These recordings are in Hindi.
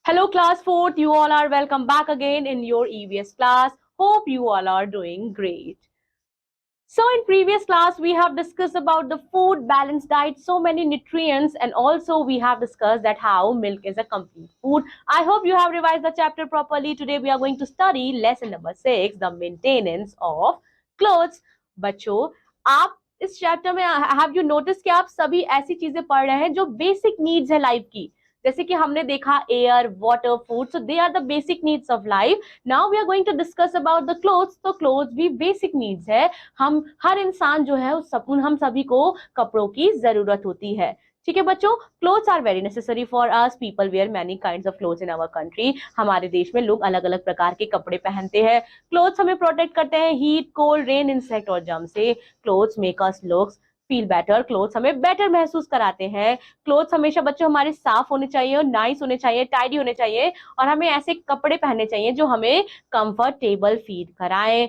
Hello class 4th, you all are welcome back again in your EVS class. Hope you all are doing great. So in previous class, we have discussed about the food balanced diet, so many nutrients, and also we have discussed that how milk is a complete food. I hope you have revised the chapter properly. Today we are going to study lesson number 6, the maintenance of clothes. बच्चों, आप इस चैप्टर में हैव यू नोटिस कि आप सभी ऐसी चीजें पढ़ रहे हैं जो बेसिक नीड्स है लाइफ की, जैसे कि हमने देखा air, water, food, so they are the basic needs of life. Now we are going to discuss about the clothes. तो क्लोथ्स भी बेसिक नीड्स है. हम हर इंसान जो है हम सभी को कपड़ों की जरूरत होती है. ठीक है बच्चों, clothes are very necessary for us. People wear many kinds of clothes in our country. हमारे देश में लोग अलग अलग प्रकार के कपड़े पहनते हैं. क्लोथ्स हमें प्रोटेक्ट करते हैं हीट, कोल्ड, रेन, इंसेक्ट और जर्म से. Clothes make us looks feel better. Clothes हमें बेटर महसूस कराते हैं. क्लोथ्स हमेशा बच्चों हमारे साफ होने चाहिए और नाइस होने चाहिए, टाइडी होने चाहिए, और हमें ऐसे कपड़े पहनने चाहिए जो हमें कंफर्टेबल फील कराएं.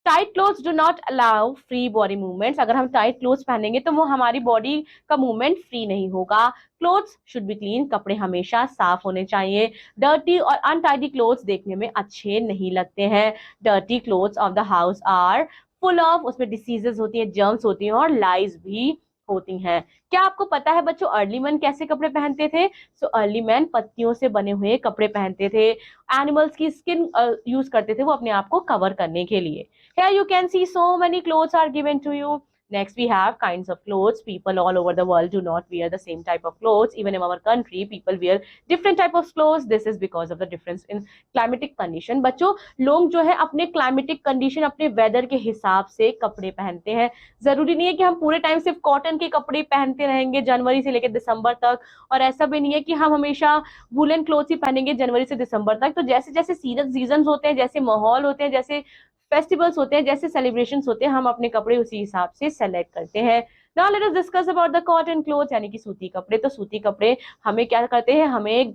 Tight clothes do not allow free body movements. अगर हम टाइट क्लोथ्स पहनेंगे तो वो हमारी बॉडी का मूवमेंट फ्री नहीं होगा. Clothes should be clean. कपड़े हमेशा साफ होने चाहिए. डर्टी और अनटाइडी क्लोथ्स देखने में अच्छे नहीं लगते हैं. Dirty clothes of the house are full of, उसमें डिसीजेस होती हैं, जर्म्स होती हैं और लाइज भी होती हैं. क्या आपको पता है बच्चों अर्ली मैन कैसे कपड़े पहनते थे? सो अर्ली मैन पत्तियों से बने हुए कपड़े पहनते थे. एनिमल्स की स्किन यूज करते थे वो अपने आप को कवर करने के लिए. Here you can see so many clothes are given to you. Next we have kinds of clothes. People all over the world do not wear the same type of clothes. Even in our country, people wear different type of clothes. This is because of the difference in climatic condition. बच्चों, लोग जो है अपने climatic condition, अपने weather के हिसाब से कपड़े पहनते हैं. जरूरी नहीं है कि हम पूरे टाइम सिर्फ कॉटन के कपड़े पहनते रहेंगे जनवरी से लेकर दिसंबर तक, और ऐसा भी नहीं है कि हम हमेशा वुलन क्लोथ्स ही पहनेंगे जनवरी से दिसंबर तक. तो जैसे जैसे सीजन होते हैं, जैसे माहौल होते हैं, जैसे फेस्टिवल्स होते हैं, जैसे सेलिब्रेशंस होते हैं, हम अपने कपड़े उसी हिसाब से सेलेक्ट करते हैं. Now let us discuss about the cotton clothes, यानी कि सूती कपड़े. तो सूती कपड़े हमें क्या करते हैं, हमें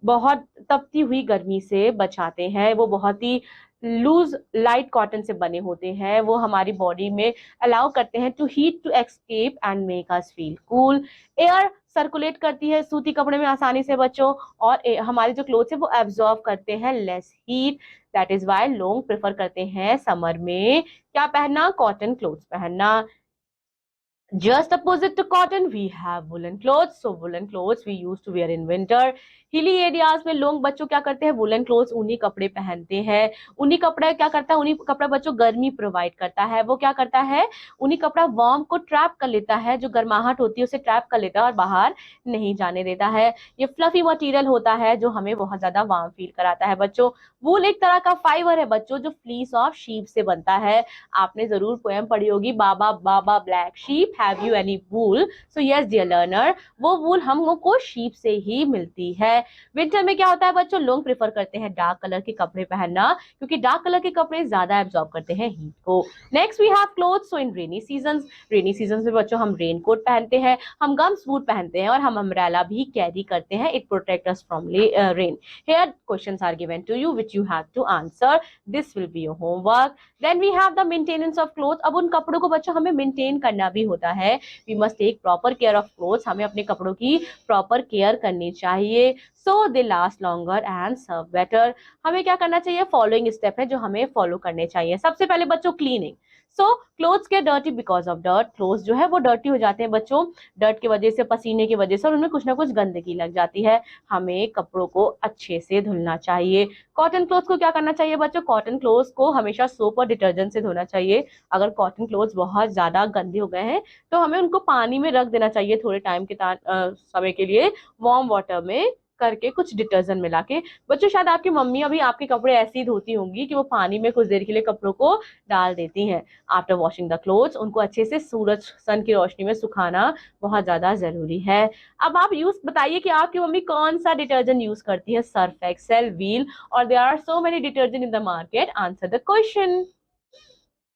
बहुत तपती हुई गर्मी से बचाते हैं. वो बहुत ही लूज लाइट कॉटन से बने होते हैं. वो हमारी बॉडी में अलाउ करते हैं to heat to escape and make us feel cool. Air circulate करती है सूती कपड़े में आसानी से बच्चों, और हमारे जो क्लोथ्स है वो एब्जॉर्ब करते हैं less heat. That is why लोग प्रेफर करते हैं समर में क्या पहनना, कॉटन क्लोथ्स पहनना. Just opposite to cotton, we have woolen clothes. So woolen clothes we used to wear in winter. Hilly areas में लोग बच्चों क्या करते हैं, वुलन क्लोथ्स, ऊनी कपड़े पहनते हैं. ऊनी कपड़ा क्या करता है, ऊनी कपड़ा बच्चों गर्मी प्रोवाइड करता है. वो क्या करता है, ऊनी कपड़ा वार्म को ट्रैप कर लेता है, जो गर्माहट होती है उसे ट्रैप कर लेता है और बाहर नहीं जाने देता है. ये फ्लफी मटेरियल होता है जो हमें बहुत ज्यादा वार्म फील कराता है. बच्चों, वूल एक तरह का फाइबर है बच्चों जो फ्लीस ऑफ शीप से बनता है. आपने जरूर पोएम पढ़ी होगी, baa baa black sheep have you any wool. So yes dear learner, वो वूल हम लोग को शीप से ही मिलती है. विंटर में क्या होता है बच्चों, लोग प्रेफर करते हैं डार्क कलर के कपड़े पहनना, क्योंकि डार्क कलर के कपड़े ज्यादा एब्जॉर्ब करते हैं हीट को. Next we have clothes. So in rainy season, rainy season में बच्चों हम रेन कोट पहनते हैं, हम गम सूट पहनते हैं, और हम अम्ब्रेला भी कैरी करते हैं. It protect us from rain. Here questions are given to you which you have to answer. This will be your homework. Then we have the maintenance of cloth. अब उन कपड़ों को बच्चों हमें मेंटेन करना भी होता है. We must take proper care of clothes. हमें अपने कपड़ों की प्रॉपर केयर करनी चाहिए, so they last longer and serve better. हमें क्या करना चाहिए, फॉलोइंग स्टेप है जो हमें फॉलो करने चाहिए. सबसे पहले बच्चों क्लीनिंग. सो क्लोथ्स के dirty because of dirt. Clothes जो है वो डर्टी हो जाते हैं बच्चों, डर्ट की वजह से, पसीने की वजह से, और उनमें कुछ ना कुछ गंदगी लग जाती है. हमें कपड़ों को अच्छे से धुलना चाहिए. कॉटन क्लोथ्स को क्या करना चाहिए बच्चों, कॉटन क्लोथ्स को हमेशा सोप और डिटर्जेंट से धोना चाहिए. अगर कॉटन क्लोथ्स बहुत ज्यादा गंदे हो गए हैं तो हमें उनको पानी में रख देना चाहिए थोड़े टाइम के समय के लिए, वार्म वाटर में करके कुछ डिटर्जेंट मिला के. बच्चों, शायद आपकी मम्मी अभी आपके कपड़े ऐसे ही धोती होंगी कि वो पानी में कुछ देर के लिए कपड़ों को डाल देती हैं. आफ्टर वॉशिंग द क्लोथ्स, उनको अच्छे से सूरज सन की रोशनी में सुखाना बहुत ज्यादा जरूरी है. अब आप यूज बताइए कि आपकी मम्मी कौन सा डिटर्जेंट यूज करती है, सर्फ एक्सेल, व्हील, और there are so many detergent in the market. Answer the question.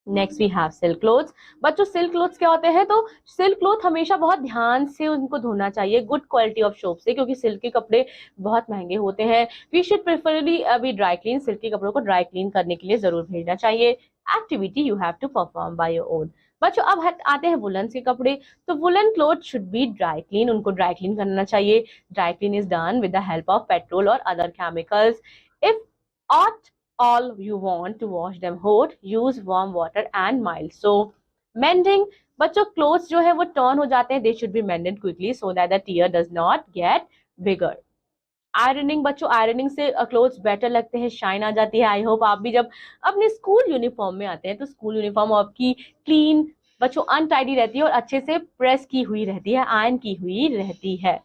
Next we have silk clothes. बच्चों, सिल्क क्लोथ्स क्या होते हैं, तो सिल्क क्लोथ हमेशा बहुत ध्यान से उनको धोना चाहिए, गुड क्वालिटी ऑफ सोप से, क्योंकि सिल्क के कपड़े बहुत महंगे होते हैं. वी शुड प्रेफरली अभी ड्राई क्लीन. सिल्क के कपड़ों को ड्राई क्लीन करने के लिए जरूर भेजना चाहिए. Activity you have to perform by your own. बच्चों अब आते हैं वुलन के कपड़े। तो woollen cloth should be dry clean, उनको ड्राई क्लीन करना चाहिए। Dry clean is done with the help of petrol और other chemicals. If at all you want to wash them hot, use warm water and mild soap. Mending, बच्चों क्लोथ्स जो है वो टर्न हो जाते हैं, they should be mended quickly so that the tear does not get bigger. Ironing, बच्चों आयरनिंग से क्लोथ्स बेटर लगते हैं, शाइन आ जाती है। आई होप आप भी जब अपने स्कूल यूनिफॉर्म में आते हैं तो स्कूल यूनिफॉर्म आपकी क्लीन बच्चों अनटाइडी रहती है और अच्छे से प्रेस की हुई रहती है, आयरन की हुई रहती है।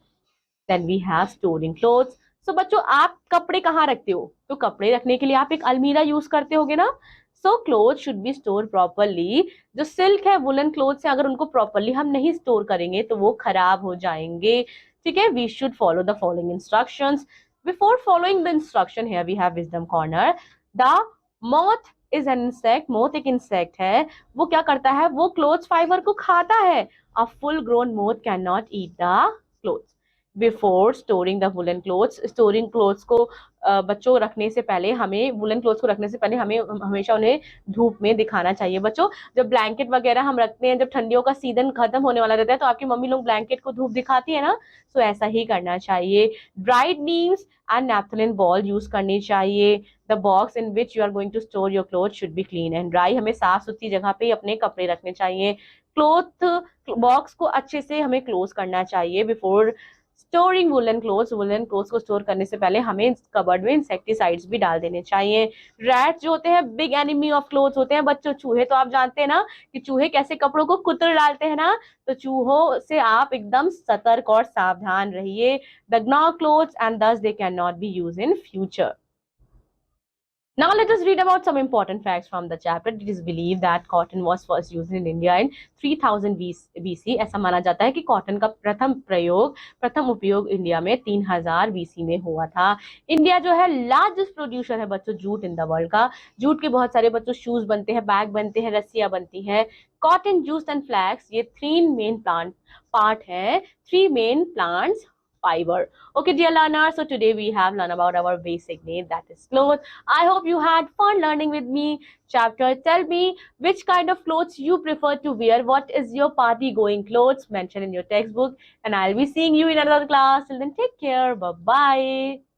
Then we have storing clothes. So बच्चों आप कपड़े कहाँ रखते हो? तो कपड़े रखने के लिए आप एक अलमीरा यूज करते होगे ना। So cloth should be store properly. जो सिल्क है, वुलन क्लोथ्स है, अगर उनको प्रॉपरली हम नहीं स्टोर करेंगे तो वो खराब हो जाएंगे। ठीक है, we should follow the following instructions. Before following the instruction here we have wisdom corner. The moth is an insect, moth एक इंसेक्ट है। वो क्या करता है? वो क्लोथ फाइबर को खाता है। A full grown moth can not eat the cloth. Before storing the woollen clothes, storing clothes को बच्चों रखने से पहले हमें, वुलन क्लोथ्स को रखने से पहले हमें हमेशा उन्हें धूप में दिखाना चाहिए। बच्चों जब ब्लैंकेट वगैरह हम रखते हैं, जब ठंडियों का सीजन खत्म होने वाला रहता है तो आपकी मम्मी लोग ब्लैंकेट को धूप दिखाती है ना, तो ऐसा ही करना चाहिए। Dried neems and naphthalene ball use करनी चाहिए। The box in which you are going to store your cloth should be clean and dry, हमें साफ सुथरी जगह पे अपने कपड़े रखने चाहिए। क्लोथ बॉक्स को अच्छे से हमें क्लोज करना चाहिए। बिफोर स्टोरिंग वुलन क्लोथ्स को स्टोर करने से पहले हमें कबर्ड में इंसेक्टिसाइड्स भी डाल देने चाहिए। रैट्स जो होते हैं बिग एनिमी ऑफ क्लोथ्स होते हैं बच्चों। चूहे तो आप जानते हैं ना कि चूहे कैसे कपड़ों को कुतर डालते हैं ना, तो चूहों से आप एकदम सतर्क और सावधान रहिए। The gnaw clothes and thus they cannot be used in future. Now let us read about some important facts from the chapter. It is believed that cotton was first used in India in 3000 BC. ऐसा माना जाता है कि कॉटन का प्रथम उपयोग इंडिया में 3000 BC में हुआ था। इंडिया जो है लार्जेस्ट प्रोड्यूसर है बच्चों जूट इन द वर्ल्ड का। जूट के बहुत सारे बच्चों शूज बनते हैं, बैग बनते हैं, रस्सियां बनती हैं। कॉटन, जूस एंड फ्लैक्स ये three main plants fiber. Okay, dear learners, so today we have learned about our basic need, that is clothes. I hope you had fun learning with me. Chapter, tell me which kind of clothes you prefer to wear. What is your party going clothes? Mention in your textbook. And I'll be seeing you in another class. Till then, take care. Bye-bye.